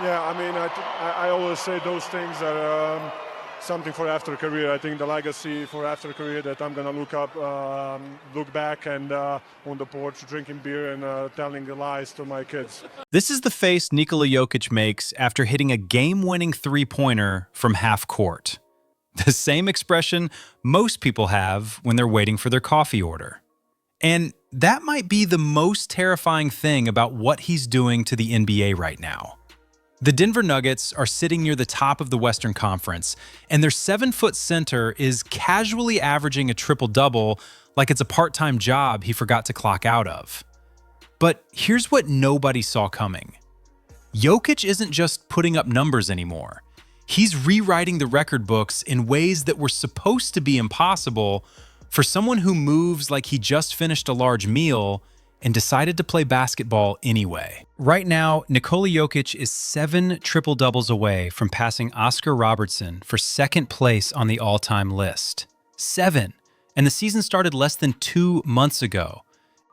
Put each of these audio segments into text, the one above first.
Yeah, I mean, I always say those things are something for after career. I think the legacy for after career that I'm gonna look back and on the porch drinking beer and telling the lies to my kids. This is the face Nikola Jokic makes after hitting a game-winning three-pointer from half court. The same expression most people have when they're waiting for their coffee order. And that might be the most terrifying thing about what he's doing to the NBA right now. The Denver Nuggets are sitting near the top of the Western Conference, and their 7-foot center is casually averaging a triple-double like it's a part-time job he forgot to clock out of. But here's what nobody saw coming. Jokic isn't just putting up numbers anymore. He's rewriting the record books in ways that were supposed to be impossible for someone who moves like he just finished a large meal and decided to play basketball anyway. Right now, Nikola Jokic is 7 triple-doubles away from passing Oscar Robertson for second place on the all-time list. 7. And the season started less than 2 months ago.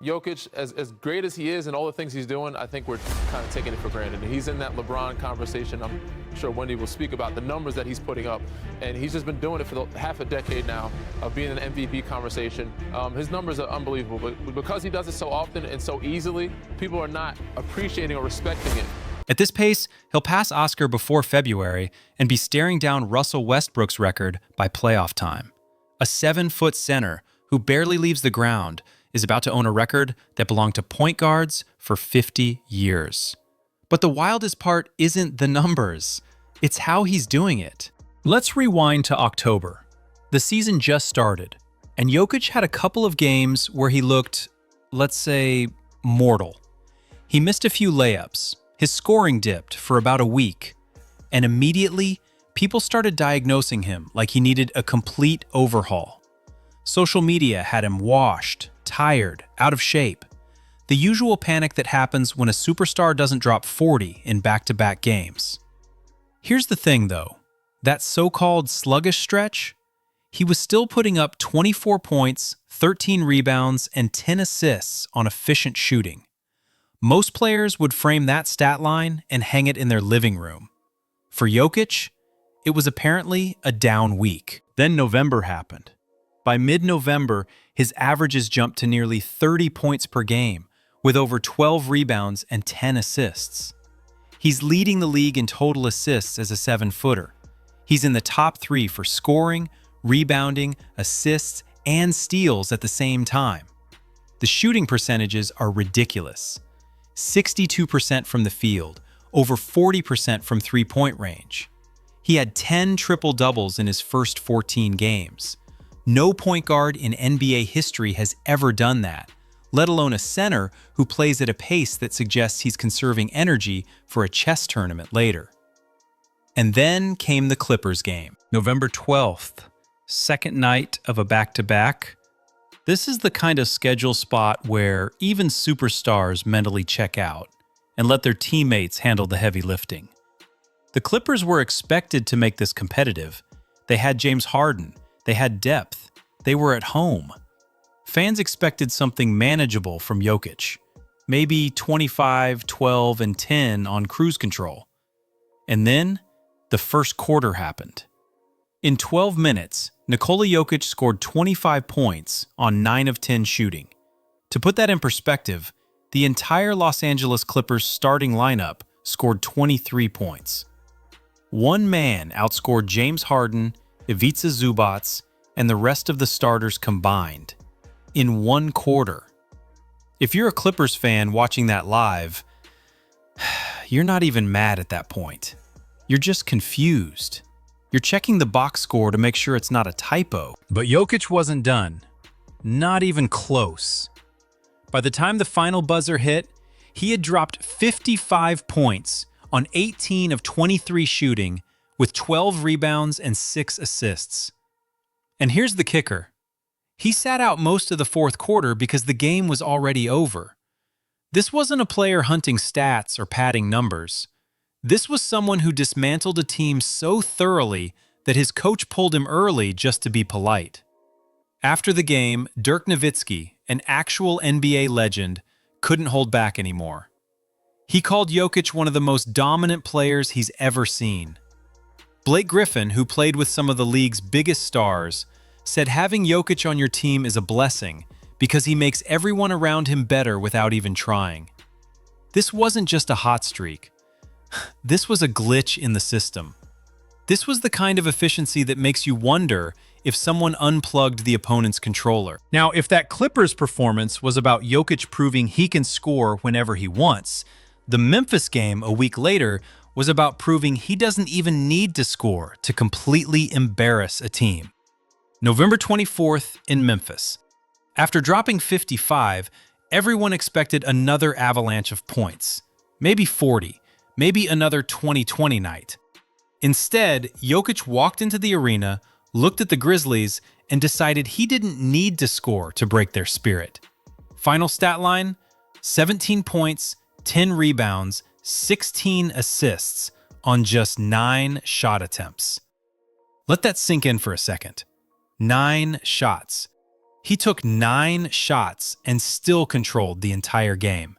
Jokic, as great as he is and all the things he's doing, I think we're kind of taking it for granted. He's in that LeBron conversation. I'm sure Wendy will speak about the numbers that he's putting up. And he's just been doing it for half a decade now of being in an MVP conversation. His numbers are unbelievable, but because he does it so often and so easily, people are not appreciating or respecting it. At this pace, he'll pass Oscar before February and be staring down Russell Westbrook's record by playoff time. A 7-foot center who barely leaves the ground is about to own a record that belonged to point guards for 50 years. But the wildest part isn't the numbers, it's how he's doing it. Let's rewind to October. The season just started, and Jokic had a couple of games where he looked, let's say, mortal. He missed a few layups, his scoring dipped for about a week, and immediately, people started diagnosing him like he needed a complete overhaul. Social media had him washed, tired, out of shape. The usual panic that happens when a superstar doesn't drop 40 in back-to-back games. Here's the thing, though. That so-called sluggish stretch, he was still putting up 24 points, 13 rebounds, and 10 assists on efficient shooting. Most players would frame that stat line and hang it in their living room. For Jokic, it was apparently a down week. Then November happened. By mid-November, his averages jumped to nearly 30 points per game, with over 12 rebounds and 10 assists. He's leading the league in total assists as a 7-footer. He's in the top 3 for scoring, rebounding, assists, and steals at the same time. The shooting percentages are ridiculous. 62% from the field, over 40% from three-point range. He had 10 triple-doubles in his first 14 games. No point guard in NBA history has ever done that, let alone a center who plays at a pace that suggests he's conserving energy for a chess tournament later. And then came the Clippers game, November 12th, second night of a back-to-back. This is the kind of schedule spot where even superstars mentally check out and let their teammates handle the heavy lifting. The Clippers were expected to make this competitive. They had James Harden. They had depth. They were at home. Fans expected something manageable from Jokic. Maybe 25, 12, and 10 on cruise control. And then, the first quarter happened. In 12 minutes, Nikola Jokic scored 25 points on 9 of 10 shooting. To put that in perspective, the entire Los Angeles Clippers starting lineup scored 23 points. One man outscored James Harden, Ivica Zubac, and the rest of the starters combined in one quarter. If you're a Clippers fan watching that live, you're not even mad at that point. You're just confused. You're checking the box score to make sure it's not a typo. But Jokic wasn't done. Not even close. By the time the final buzzer hit, he had dropped 55 points on 18 of 23 shooting with 12 rebounds and 6 assists. And here's the kicker. He sat out most of the fourth quarter because the game was already over. This wasn't a player hunting stats or padding numbers. This was someone who dismantled a team so thoroughly that his coach pulled him early just to be polite. After the game, Dirk Nowitzki, an actual NBA legend, couldn't hold back anymore. He called Jokic one of the most dominant players he's ever seen. Blake Griffin, who played with some of the league's biggest stars, said having Jokic on your team is a blessing because he makes everyone around him better without even trying. This wasn't just a hot streak. This was a glitch in the system. This was the kind of efficiency that makes you wonder if someone unplugged the opponent's controller. Now, if that Clippers performance was about Jokic proving he can score whenever he wants, the Memphis game a week later was about proving he doesn't even need to score to completely embarrass a team. November 24th in Memphis. After dropping 55, everyone expected another avalanche of points. Maybe 40, maybe another 20-20 night. Instead, Jokic walked into the arena, looked at the Grizzlies, and decided he didn't need to score to break their spirit. Final stat line: 17 points, 10 rebounds, 16 assists on just 9 shot attempts. Let that sink in for a second. 9 shots. He took 9 shots and still controlled the entire game.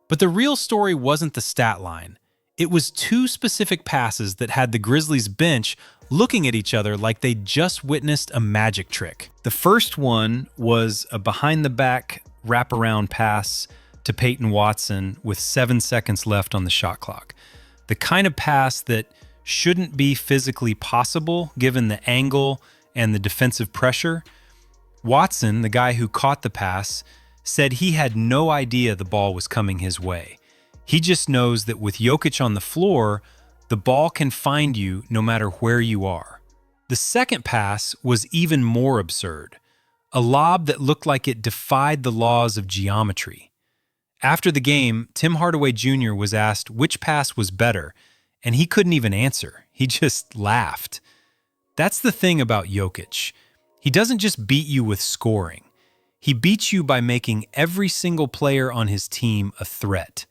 But the real story wasn't the stat line. It was 2 specific passes that had the Grizzlies bench looking at each other like they just witnessed a magic trick. The first one was a behind-the-back wraparound pass to Peyton Watson with 7 seconds left on the shot clock. The kind of pass that shouldn't be physically possible given the angle and the defensive pressure. Watson, the guy who caught the pass, said he had no idea the ball was coming his way. He just knows that with Jokic on the floor, the ball can find you no matter where you are. The second pass was even more absurd, a lob that looked like it defied the laws of geometry. After the game, Tim Hardaway Jr. was asked which pass was better, and he couldn't even answer. He just laughed. That's the thing about Jokic. He doesn't just beat you with scoring. He beats you by making every single player on his team a threat.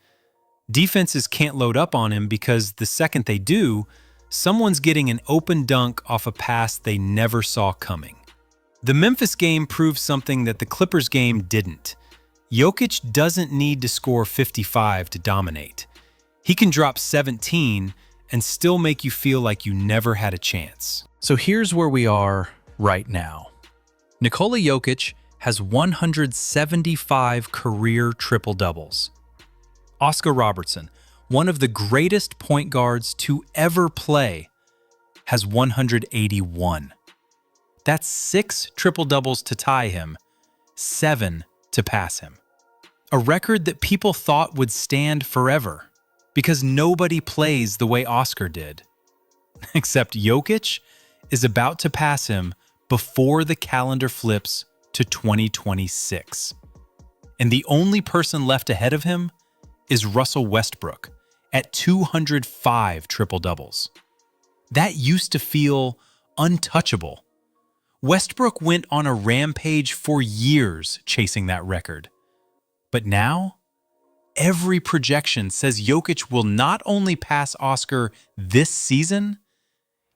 Defenses can't load up on him because the second they do, someone's getting an open dunk off a pass they never saw coming. The Memphis game proved something that the Clippers game didn't. Jokic doesn't need to score 55 to dominate. He can drop 17 and still make you feel like you never had a chance. So here's where we are right now. Nikola Jokic has 175 career triple-doubles. Oscar Robertson, one of the greatest point guards to ever play, has 181. That's 6 triple-doubles to tie him, 7 to pass him. A record that people thought would stand forever because nobody plays the way Oscar did. Except Jokic is about to pass him before the calendar flips to 2026. And the only person left ahead of him is Russell Westbrook at 205 triple-doubles. That used to feel untouchable. Westbrook went on a rampage for years chasing that record. But now, every projection says Jokic will not only pass Oscar this season,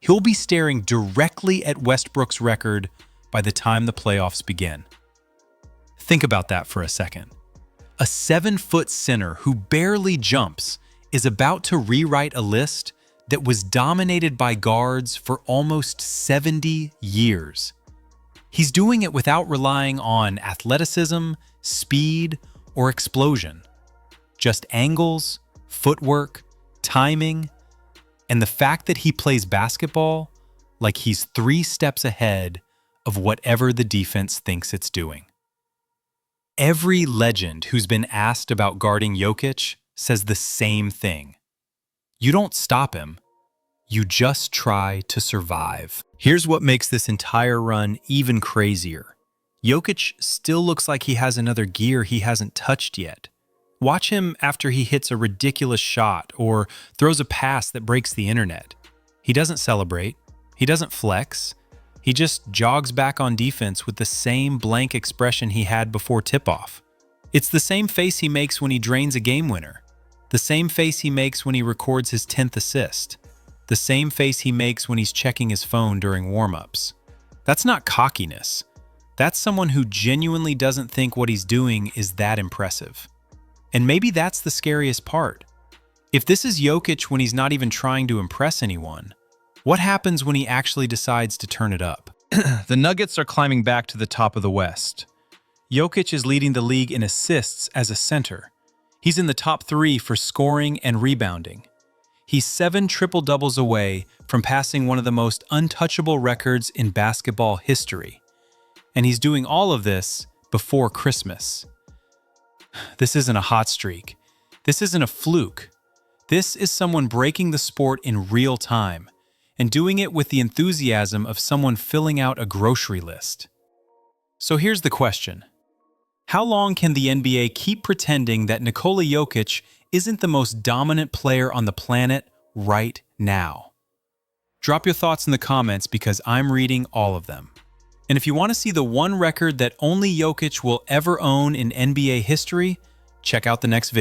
he'll be staring directly at Westbrook's record by the time the playoffs begin. Think about that for a second. A 7-foot center who barely jumps is about to rewrite a list that was dominated by guards for almost 70 years. He's doing it without relying on athleticism, speed, or explosion. Just angles, footwork, timing, and the fact that he plays basketball like he's 3 steps ahead of whatever the defense thinks it's doing. Every legend who's been asked about guarding Jokic says the same thing. You don't stop him. You just try to survive. Here's what makes this entire run even crazier. Jokic still looks like he has another gear he hasn't touched yet. Watch him after he hits a ridiculous shot or throws a pass that breaks the internet. He doesn't celebrate. He doesn't flex. He just jogs back on defense with the same blank expression he had before tip-off. It's the same face he makes when he drains a game winner. The same face he makes when he records his 10th assist. The same face he makes when he's checking his phone during warm-ups. That's not cockiness. That's someone who genuinely doesn't think what he's doing is that impressive. And maybe that's the scariest part. If this is Jokic when he's not even trying to impress anyone, what happens when he actually decides to turn it up? The Nuggets are climbing back to the top of the West. Jokic is leading the league in assists as a center. He's in the top 3 for scoring and rebounding. He's 7 triple-doubles away from passing one of the most untouchable records in basketball history. And he's doing all of this before Christmas. This isn't a hot streak. This isn't a fluke. This is someone breaking the sport in real time and doing it with the enthusiasm of someone filling out a grocery list. So here's the question. How long can the NBA keep pretending that Nikola Jokic isn't the most dominant player on the planet right now? Drop your thoughts in the comments because I'm reading all of them. And if you want to see the one record that only Jokic will ever own in NBA history, check out the next video.